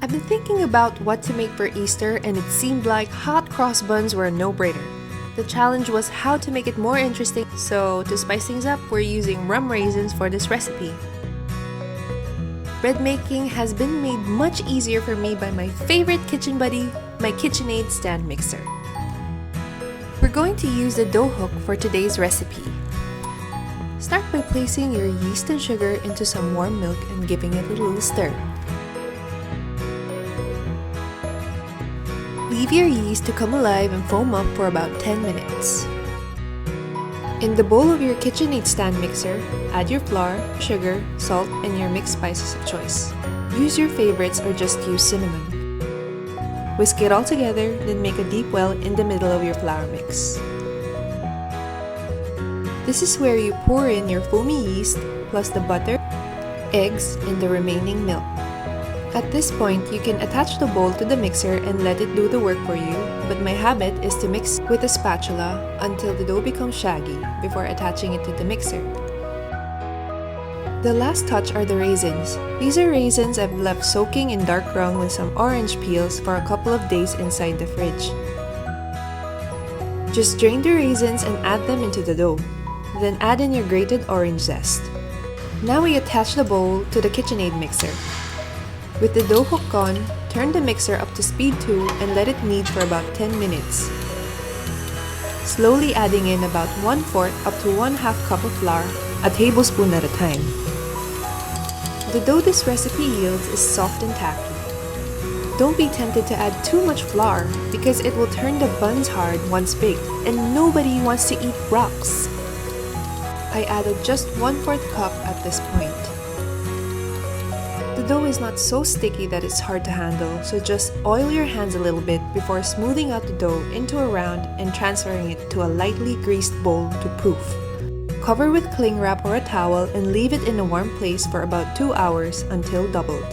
I've been thinking about what to make for Easter, and it seemed like hot cross buns were a no-brainer. The challenge was how to make it more interesting, so to spice things up, we're using rum raisins for this recipe. Bread making has been made much easier for me by my favorite kitchen buddy, my KitchenAid stand mixer. We're going to use the dough hook for today's recipe. Start by placing your yeast and sugar into some warm milk and giving it a little stir. Leave your yeast to come alive and foam up for about 10 minutes. In the bowl of your KitchenAid stand mixer, add your flour, sugar, salt, and your mixed spices of choice. Use your favorites or just use cinnamon. Whisk it all together, then make a deep well in the middle of your flour mix. This is where you pour in your foamy yeast, plus the butter, eggs, and the remaining milk. At this point, you can attach the bowl to the mixer and let it do the work for you, but my habit is to mix with a spatula until the dough becomes shaggy before attaching it to the mixer. The last touch are the raisins. These are raisins I've left soaking in dark rum with some orange peels for a couple of days inside the fridge. Just drain the raisins and add them into the dough. Then add in your grated orange zest. Now we attach the bowl to the KitchenAid mixer. With the dough hook on, turn the mixer up to speed 2 and let it knead for about 10 minutes. Slowly adding in about 1/4 up to 1/2 cup of flour, a tablespoon at a time. The dough this recipe yields is soft and tacky. Don't be tempted to add too much flour because it will turn the buns hard once baked, and nobody wants to eat rocks. I added just 1/4 cup at this point. The dough is not so sticky that it's hard to handle, so just oil your hands a little bit before smoothing out the dough into a round and transferring it to a lightly greased bowl to proof. Cover with cling wrap or a towel and leave it in a warm place for about 2 hours until doubled.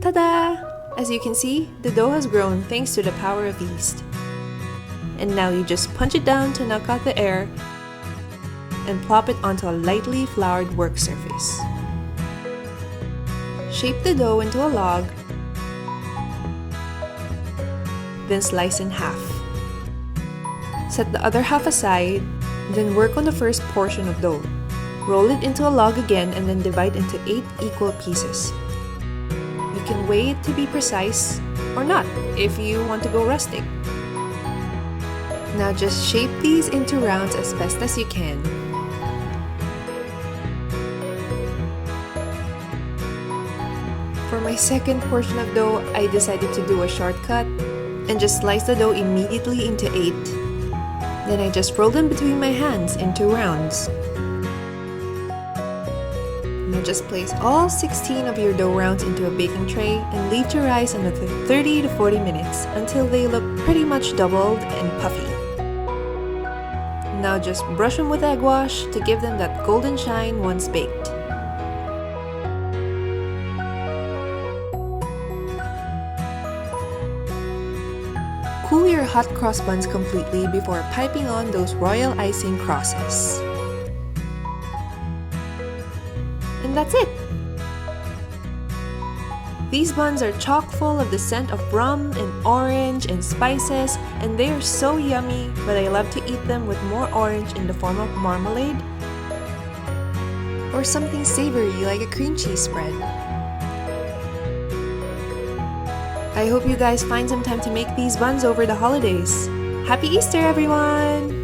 Ta-da! As you can see, the dough has grown thanks to the power of yeast. And now you just punch it down to knock out the air and plop it onto a lightly floured work surface. Shape the dough into a log, then slice in half. Set the other half aside, then work on the first portion of dough. Roll it into a log again and then divide into 8 equal pieces. You can weigh it to be precise or not if you want to go rustic. Now just shape these into rounds as best as you can. For my second portion of dough, I decided to do a shortcut and just slice the dough immediately into 8. Then I just roll them between my hands into rounds. Now just place all 16 of your dough rounds into a baking tray and leave to rise another 30 to 40 minutes until they look pretty much doubled and puffy. Now just brush them with egg wash to give them that golden shine once baked. Cool your hot cross buns completely before piping on those royal icing crosses. And that's it! These buns are chock full of the scent of rum and orange and spices, and they are so yummy, but I love to eat them with more orange in the form of marmalade or something savory like a cream cheese spread. I hope you guys find some time to make these buns over the holidays. Happy Easter, everyone!